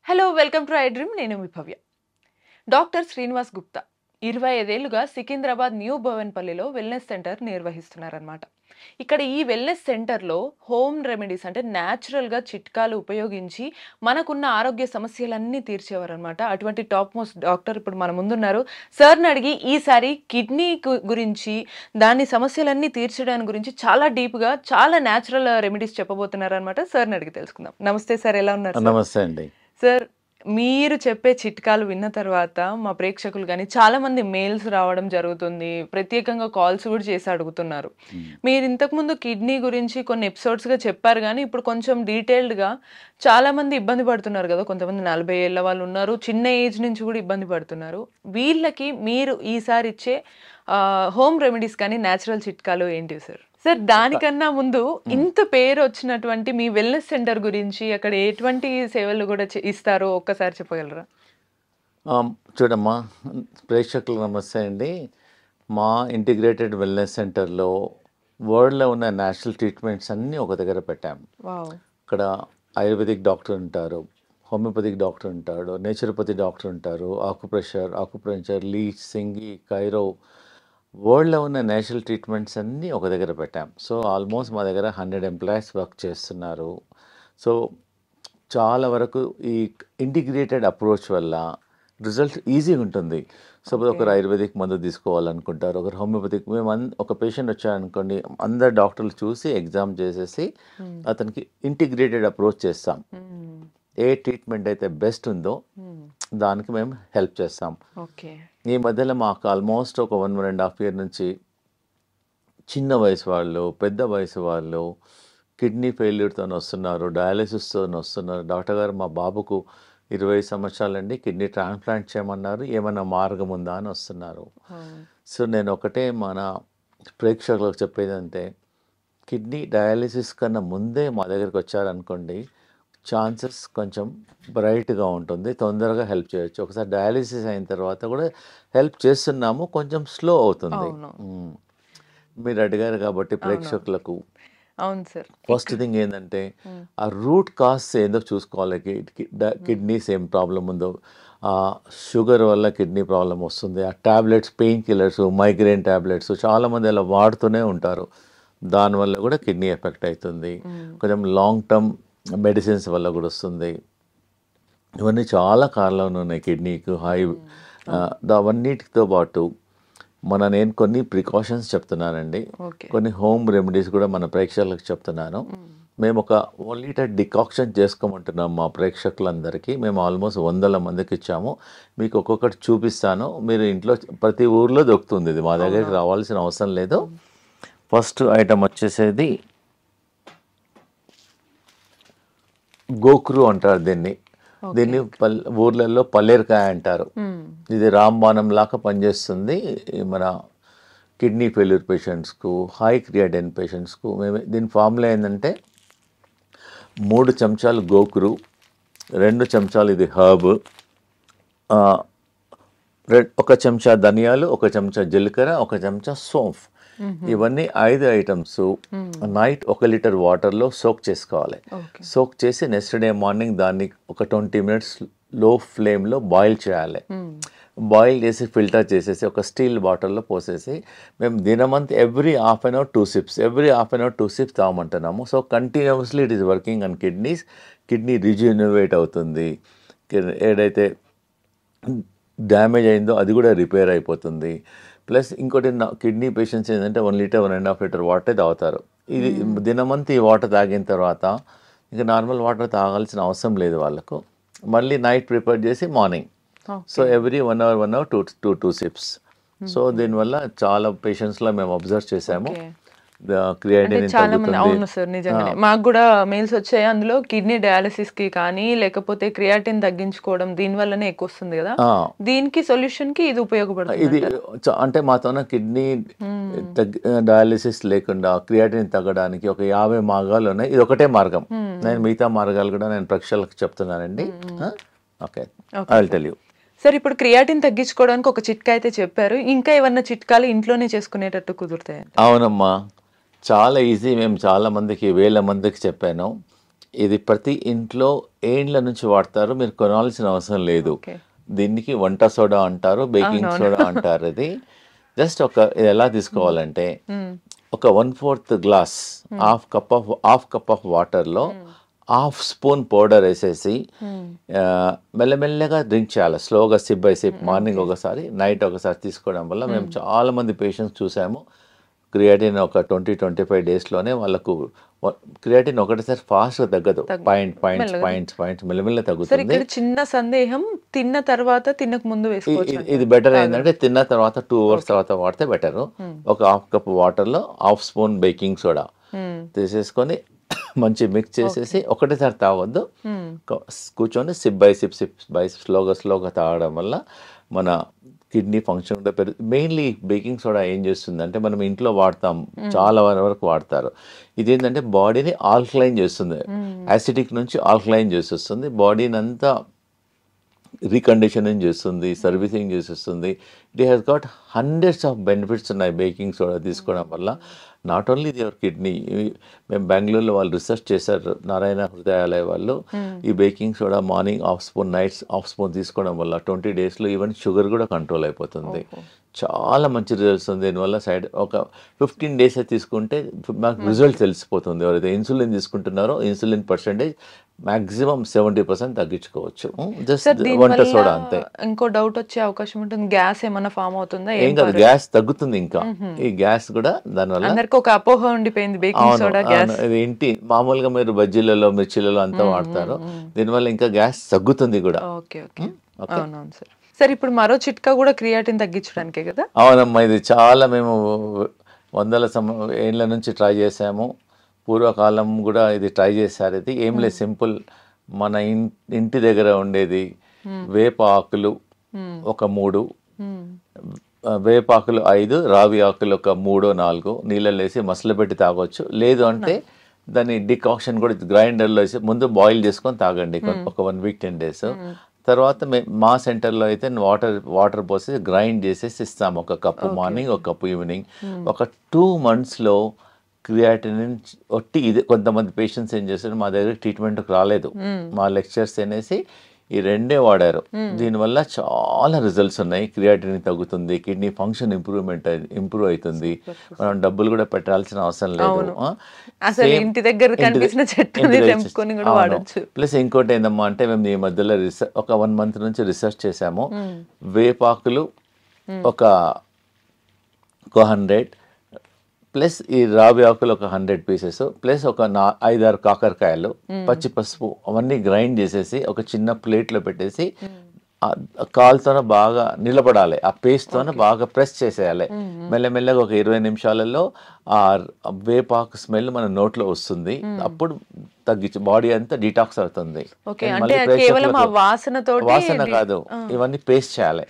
Hello welcome to I dream. నేను మీ భవ్య. Doctor Srinivas Gupta 25 ఏళ్లుగా Secunderabad new భవన్పల్లిలో wellness centre నిర్వహిస్తున్నారనమాట. ఇక్కడ ఈ వెల్నెస్ సెంటర్లో హోమ్ రెమెడీస్ అంటే న్యాచురల్గా చిట్కాలు ఉపయోగించి మనకున్న ఆరోగ్య సమస్యలన్నీ తీర్చేవారనమాట. అటువంటి టాప్ మోస్ట్ డాక్టర్ ఇప్పుడు మన ముందున్నారు. సార్ని అడిగి ఈసారి కిడ్నీ గురించి దాని సమస్యలన్నీ తీర్చడానికి గురించి చాలా డీప్గా చాలా న్యాచురల్ రెమెడీస్ చెప్పబోతున్నారనమాట. సార్ని అడిగి తెలుసుకుందాం. నమస్తే సార్, ఎలా ఉన్నారు? నమస్తే అండి. సార్, మీరు చెప్పే చిట్కాలు విన్న తర్వాత మా ప్రేక్షకులు కానీ చాలా మంది మెయిల్స్ రావడం జరుగుతుంది, ప్రత్యేకంగా కాల్స్ కూడా చేసి అడుగుతున్నారు. మీరు ఇంతకుముందు కిడ్నీ గురించి కొన్ని ఎపిసోడ్స్గా చెప్పారు, కానీ ఇప్పుడు కొంచెం డీటెయిల్డ్గా చాలా మంది ఇబ్బంది పడుతున్నారు కదా. కొంతమంది 40 ఏళ్ళ వాళ్ళు ఉన్నారు, చిన్న ఏజ్ నుంచి కూడా ఇబ్బంది పడుతున్నారు. వీళ్ళకి మీరు ఈసారి ఇచ్చే హోమ్ రెమెడీస్ కానీ న్యాచురల్ చిట్కాలు ఏంటివి సార్? సార్, దానికన్నా ముందు ఇంత పేరు వచ్చినటువంటి మీ వెల్నెస్ సెంటర్ గురించి, అక్కడ ఎటువంటి సేవలు కూడా ఇస్తారో ఒక్కసారి చెప్పగలరా? చూడమ్మా, ప్రేక్షకులకు నమస్తే అండి. మా ఇంటిగ్రేటెడ్ వెల్నెస్ సెంటర్లో వరల్డ్లో ఉన్న నేషనల్ ట్రీట్మెంట్స్ అన్నీ ఒక దగ్గర పెట్టాము. ఇక్కడ ఆయుర్వేదిక్ డాక్టర్ ఉంటారు, హోమియోపతిక్ డాక్టర్ ఉంటాడు, నేచురోపతి డాక్టర్ ఉంటారు, ఆకుప్రెషర్, లీచ్, సింగి, కైరో, వరల్డ్లో ఉన్న నేచురల్ ట్రీట్మెంట్స్ అన్నీ ఒక దగ్గర పెట్టాం. సో ఆల్మోస్ట్ మా దగ్గర 100 ఎంప్లాయీస్ వర్క్ చేస్తున్నారు. సో చాలా వరకు ఈ ఇంటిగ్రేటెడ్ అప్రోచ్ వల్ల రిజల్ట్ ఈజీగా ఉంటుంది. సపోజ్ ఒకరు ఆయుర్వేదిక్ మందు తీసుకోవాలనుకుంటారు, ఒకరు హోమియోపతిక్. మేము ఒక పేషెంట్ వచ్చారనుకోండి, అందరు డాక్టర్లు చూసి ఎగ్జామ్ చేసేసి అతనికి ఇంటిగ్రేటెడ్ అప్రోచ్ చేస్తాం. ఏ ట్రీట్మెంట్ అయితే బెస్ట్ ఉందో దానికి మేము హెల్ప్ చేస్తాం. ఈ మధ్యలో మాకు ఆల్మోస్ట్ ఒక 1.5 year నుంచి చిన్న వయసు వాళ్ళు, పెద్ద వయసు వాళ్ళు కిడ్నీ ఫెయిల్యూర్తో వస్తున్నారు, డయాలిసిస్తో వస్తున్నారు. డాక్టర్ గారు, మా బాబుకు 20 సంవత్సరాలండి, కిడ్నీ ట్రాన్స్ప్లాంట్ చేయమన్నారు, ఏమైనా మార్గం ఉందా అని వస్తున్నారు. సో నేను ఒకటే మన ప్రేక్షకులకు చెప్పేది అంటే, కిడ్నీ డయాలిసిస్ కన్నా ముందే మా దగ్గరికి వచ్చారనుకోండి, ఛాన్సెస్ కొంచెం బ్రైట్గా ఉంటుంది, తొందరగా హెల్ప్ చేయొచ్చు. ఒకసారి డయాలిసిస్ అయిన తర్వాత కూడా హెల్ప్ చేస్తున్నాము, కొంచెం స్లో అవుతుంది. మీరు అడిగారు కాబట్టి ప్రేక్షకులకు, అవును సార్, ఫస్ట్ థింగ్ ఏంటంటే ఆ రూట్ కాజ్ ఏందో చూసుకోవాలి. కిడ్నీస్ ఏం ప్రాబ్లం ఉందో, షుగర్ వల్ల కిడ్నీ ప్రాబ్లం వస్తుంది, ఆ tablets, pain killers, migraine tablets చాలామంది అలా వాడుతూనే ఉంటారు, దానివల్ల కూడా కిడ్నీ ఎఫెక్ట్ అవుతుంది. కొంచెం లాంగ్ టర్మ్ మెడిసిన్స్ వల్ల కూడా వస్తుంది. ఇవన్నీ చాలా కారణాలు ఉన్నాయి కిడ్నీకి. అవన్నిటితో పాటు నేను కొన్ని ప్రికాషన్స్ చెప్తున్నానండి, కొన్ని హోమ్ రెమెడీస్ కూడా మన ప్రేక్షకులకు చెప్తున్నాను. మేము ఒక 1 లీటర్ డికాక్షన్ చేసుకోమంటున్నాం మా ప్రేక్షకులందరికీ. మేము ఆల్మోస్ట్ 100 మందికి ఇచ్చాము. మీకు ఒక్కొక్కటి చూపిస్తాను, మీరు ఇంట్లో ప్రతి ఊర్లో దొరుకుతుంది, ఇది మా దగ్గరికి రావాల్సిన అవసరం లేదు. ఫస్ట్ ఐటమ్ వచ్చేసేది గోక్రు అంటారు దీన్ని. ఊర్లలో పల్లేరుకాయ అంటారు. ఇది రాంబాణం లాగా పనిచేస్తుంది మన కిడ్నీ ఫెయిల్యూర్ పేషెంట్స్కు, హై క్రియాటిన్ పేషెంట్స్కు. మేము దీని ఫార్ములా ఏంటంటే 3 చెంచాలు గోకురు, 2 చెంచాలు ఇది హర్బ్, 1 చెంచా ధనియాలు, 1 చెంచా జీలకర్ర, 1 చెంచా సోంఫ్. ఇవన్నీ 5 ఐటమ్స్ నైట్ 1 లీటర్ వాటర్లో సోక్ చేసుకోవాలి. సోక్ చేసి నెక్స్ట్ డే మార్నింగ్ దాన్ని ఒక 20 minutes లో ఫ్లేమ్లో బాయిల్ చేయాలి. బాయిల్ చేసి ఫిల్టర్ చేసేసి ఒక స్టీల్ బాటిల్లో పోసేసి మేము దినమంతా every half an hour 2 sips తాగమంటున్నాము. So continuously it is working on kidneys. Kidney rejuvenate అవుతుంది, ఏదైతే డ్యామేజ్ అయిందో అది కూడా రిపేర్ అయిపోతుంది. ప్లస్ ఇంకోటి, కిడ్నీ పేషెంట్స్ ఏంటంటే 1 లీటర్ 1.5 లీటర్ వాటర్ తాగుతారు. ఇది దినమంతా ఈ వాటర్ తాగిన తర్వాత ఇంకా నార్మల్ వాటర్ తాగాల్సిన అవసరం లేదు వాళ్ళకు. మళ్ళీ నైట్ ప్రిపేర్ చేసి morning, so every 1 hour 2 sips. So దీనివల్ల చాలా పేషెంట్స్లో మేము అబ్జర్వ్ చేసాము క్రియాటిన్ చాలా మంది. అవును సార్, నిజంగానే మాకు కూడా మెయిల్స్ వచ్చాయి. అందులో కిడ్నీ డయాలిసిస్ కి కానీ లేకపోతే క్రియాటిన్ తగ్గించుకోవడం దీని వల్లనే ఎక్కువ వస్తుంది కదా, దీనికి సొల్యూషన్ కి ఇది ఉపయోగపడుతుంది. ఇది అంటే మాతోన కిడ్నీ డయాలిసిస్ లేకుండా క్రియాటిన్ తగ్గడానికి ఒక 50 మార్గాలు ఉన్నాయి, ఇది ఒకటే మార్గం. నేను మిగతా మార్గాలు కూడా నేను ప్రేక్షకులకు చెప్తున్నానండి. Okay, I will tell you. Sir, ఇప్పుడు క్రియాటిన్ తగ్గించుకోవడానికి ఒక చిట్కా అయితే చెప్పారు, ఇంకా ఏమన్నా చిట్కాలు ఇంట్లోనే చేసుకునేటట్టు కుదురుతాయి? అవునమ్మా, చాలా ఈజీ. మేము చాలా మందికి, 1000 మందికి చెప్పాను. ఇది ప్రతి ఇంట్లో ఏండ్ల నుంచి వాడతారు, మీరు కొనాల్సిన అవసరం లేదు. ఓకే. దీనికి వంట సోడా అంటారు, బేకింగ్ అవునవును. సోడా అంటారు. ఇది జస్ట్ ఇది ఎలా తీసుకోవాలంటే హ్మ్. ఒక 1/4 గ్లాస్ హాఫ్ కప్ ఆఫ్ వాటర్లో హాఫ్ స్పూన్ పౌడర్ వేసేసి హ్మ్. మెల్లమెల్లగా డ్రింక్ చేయాలి, స్లోగా సిప్ బై సిప్. మార్నింగ్ ఒకసారి, నైట్ ఒకసారి తీసుకోవడం వల్ల మేము చాలా మంది పేషెంట్స్ చూసాము. క్రియాటిన్ ఒక 20-25 డేస్లోనే వాళ్ళకు క్రియాటిన్ ఒకటేసారి ఫాస్ట్గా తగ్గదు, పాయింట్స్ మెల్లమెల్ల సార్ తగ్గుతుంది. ఇక్కడ చిన్న సందేహం, తిన్న తర్వాత తినక ముందు వేసుకోవచ్చు ఇది బెటర్ ఏంటంటే తిన్న తర్వాత 2 hours తర్వాత వాడితే బెటరు. ఒక హాఫ్ కప్ వాటర్లో హాఫ్ స్పూన్ బేకింగ్ సోడా తీసేసుకొని మంచి మిక్స్ చేసేసి ఒకటేసారి తాగొద్దు, కూర్చొని సిప్ బై స్లోగా తాగడం వల్ల మన కిడ్నీ ఫంక్షన్ కూడా మెయిన్లీ బేకింగ్ సోడా ఏం చేస్తుంది అంటే, మనం ఇంట్లో వాడతాం, చాలా వరకు వాడతారు. ఇదేంటంటే బాడీని ఆల్కలైన్ చేస్తుంది, యాసిడిక్ నుంచి ఆల్కలైన్ చేసేస్తుంది, బాడీని అంతా రీకండిషనింగ్ చేస్తుంది, సర్వీసింగ్ చేసేస్తుంది. It has got hundreds of benefits ఉన్నాయి బేకింగ్ సోడా తీసుకోవడం వల్ల. నాట్ ఓన్లీ యువర్ కిడ్నీ, మేము బెంగళూరులో వాళ్ళు రీసెర్చ్ చేశారు, నారాయణ హృదయాలయ వాళ్ళు. ఈ baking soda morning half spoon, nights half spoon తీసుకోవడం వల్ల 20 డేస్లో ఈవెన్ షుగర్ కూడా కంట్రోల్ అయిపోతుంది. చాలా మంచి రిజల్ట్స్ ఉంది దీనివల్ల. ఒక 15 డేస్ తీసుకుంటే మాకు రిజల్ట్ తెలిసిపోతుంది. ఎవరైతే ఇన్సులిన్ తీసుకుంటున్నారో ఇన్సులిన్ పర్సెంటేజ్ మాక్సిమం 70% తగ్గించుకోవచ్చు, జస్ట్ వంట సోడా అంతే. ఇంకో డౌట్ వచ్చే అవకాశం ఉంటుంది, గ్యాస్ ఏమైనా ఫామ్ అవుతుందా? ఏం కాదు, గ్యాస్ తగ్గుతుంది. ఇంకా ఈ గ్యాస్ కూడా దానివల్ల అందరికి ఒక అపోహ ఉండిపోయింది, బేకింగ్ సోడా గ్యాస్. ఏంటి మామూలుగా మీరు బజ్జీలలో, మిర్చిలలో అంతా వాడతారు, దీనివల్ల ఇంకా గ్యాస్ తగ్గుతుంది కూడా. ఓకే ఓకే, అవునవును సార్. సార్ ఇప్పుడు మరో చిట్కా కూడా క్రియాటిన్ తగ్గించడానికే కదా? అవునమ్మా, ఇది చాలా మేము వందల ఏళ్ళ నుంచి ట్రై చేసాము. పూర్వకాలం కూడా ఇది ట్రై చేశారు. ఇది ఏం లేదు, సింపుల్. మన ఇంటి దగ్గర ఉండేది వేప ఆకులు ఒక 3, వేపాకులు 5, రావి ఆకులు ఒక 3-4 నీళ్ళలో వేసి మసలబెట్టి తాగొచ్చు. లేదు అంటే దాన్ని డికాక్షన్ కూడా గ్రైండర్లో వేసి ముందు బాయిల్ చేసుకొని తాగండి ఒక 1 week 10 days. తర్వాత మా సెంటర్లో అయితే వాటర్ పోసి గ్రైండ్ చేసేసి ఇస్తాము, ఒక కప్పు మార్నింగ్, ఒక కప్పు ఈవినింగ్. ఒక 2 monthsలో క్రియాటినిన్ ఒట్టి ఇది. కొంతమంది పేషెంట్స్ ఏం చేస్తారు, మా దగ్గర ట్రీట్మెంట్కి రాలేదు, మా లెక్చర్స్ అనేసి ఈ 2 వాడారు. దీనివల్ల చాలా రిజల్ట్స్ ఉన్నాయి. క్రియాటినిన్ తగ్గుతుంది, కిడ్నీ ఫంక్షన్ ఇంప్రూవ్ అవుతుంది, మనం డబ్బులు కూడా పెట్టాల్సిన అవసరం లేదు. ఇంటి దగ్గర కనిపించిన చెట్టుని తెంపుకొని కూడా వాడొచ్చు. ప్లస్ ఇంకోటి ఏందమ్మా అంటే, మేము ఈ మధ్యలో ఒక 1 month నుంచి రీసెర్చ్ చేసాము. వేపాకులు ఒక 100 ప్లస్ ఈ రావి ఆకులు ఒక 100 pieces ప్లస్ ఒక 5-6 కాకరకాయలు, పచ్చి పసుపు అవన్నీ గ్రైండ్ చేసేసి ఒక చిన్న ప్లేట్లో పెట్టేసి కాలుతోనే బాగా నిలబడాలి, ఆ పేస్ట్తోనే బాగా ప్రెస్ చేసేయాలి. మెల్లమెల్లగా ఒక 20 నిమిషాలలో ఆ వేపాకు స్మెల్ మన నోట్లో వస్తుంది. అప్పుడు తగ్గించి బాడీ అంతా డిటాక్స్ అవుతుంది. వాసన కాదు, ఇవన్నీ పేస్ట్ చేయాలి.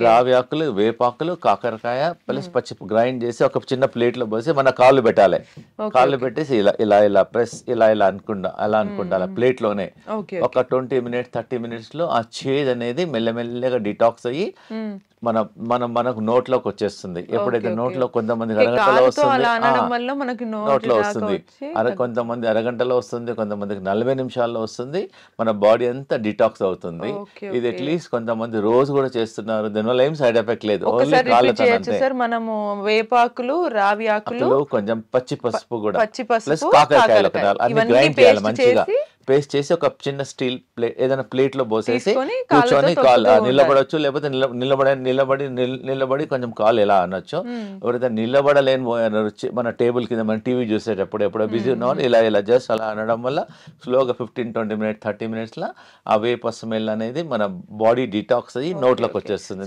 రావి ఆకులు, వేపాకులు, కాకరకాయ ప్లస్ పచ్చి గ్రైండ్ చేసి ఒక చిన్న ప్లేట్లో పోసి మన కాళ్ళు పెట్టాలి. కాళ్ళు పెట్టేసి ఇలా ఇలా ఇలా ప్రెస్ ఇలా అనుకుంటా ప్లేట్లోనే ఒక 20 minutes 30 minutes లో ఆ చేదు అనేది మెల్లమెల్లగా డిటాక్స్ అయ్యి మనకు నోట్లోకి వచ్చేస్తుంది. ఎప్పుడైతే నోట్లో కొంతమంది అరగంటలో వస్తుంది, నోట్లో వస్తుంది, కొంతమంది అరగంటలో వస్తుంది, కొంతమందికి 40 నిమిషాల్లో వస్తుంది. మన బాడీ అంతా డిటాక్స్ అవుతుంది. ఇది అట్లీస్ట్ కొంతమంది రోజు కూడా చేస్తున్నారు, దీనివల్ల ఏం సైడ్ ఎఫెక్ట్ లేదు. ఓన్లీ కాళ్ళతో మనము వేపాకులు, రావి ఆకులు, కొంచెం పచ్చి పసుపు కూడా ప్లస్ కాకరకాయలు అన్ని గ్రైండ్ చేయాలి, మంచిగా పేస్ట్ చేసి ఒక చిన్న స్టీల్ ప్లేట్ ఏదైనా ప్లేట్లో పోసేసి కూర్చొని కాళ్ళు నిలబడొచ్చు, లేకపోతే నిలబడి కొంచెం కాలు ఎలా అనొచ్చు. ఎవరైతే నిలబడలేని మన టేబుల్ కింద మన టీవీ చూసేటప్పుడు ఎప్పుడో బిజీ ఉన్నవాళ్ళు ఇలా జస్ట్ అలా అనడం వల్ల స్లోగా 15-20 minutes 30 minutes లో ఆ వేప స్మెల్ అనేది మన బాడీ డిటాక్స్ అయ్యి నోట్లోకి వచ్చేస్తుంది.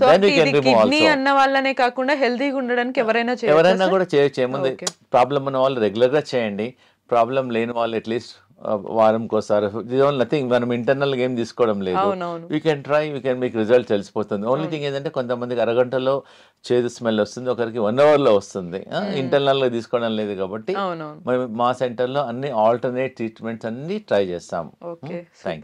అన్న వాళ్ళనే కాకుండా హెల్తీగా ఉండడానికి ఎవరైనా కూడా చేయొచ్చు. ఏముంది, ప్రాబ్లం ఉన్న వాళ్ళు రెగ్యులర్ గా చేయండి, ప్రాబ్లం లేని వాళ్ళు అట్లీస్ట్ వారంకోసారి. నథింగ్, మనం ఇంటర్నల్ గా ఏం తీసుకోవడం లేదు. We can try, we can మీకు రిజల్ట్ తెలిసిపోతుంది. ఓన్లీ థింగ్ ఏంటంటే కొంతమందికి అరగంటలో చేదు స్మెల్ వస్తుంది, ఒకరికి 1 hour లో వస్తుంది. ఇంటర్నల్ గా తీసుకోవడం లేదు కాబట్టి మా సెంటర్ లో అన్ని ఆల్టర్నేట్ ట్రీట్మెంట్స్ అన్ని ట్రై చేస్తాము. Thank you.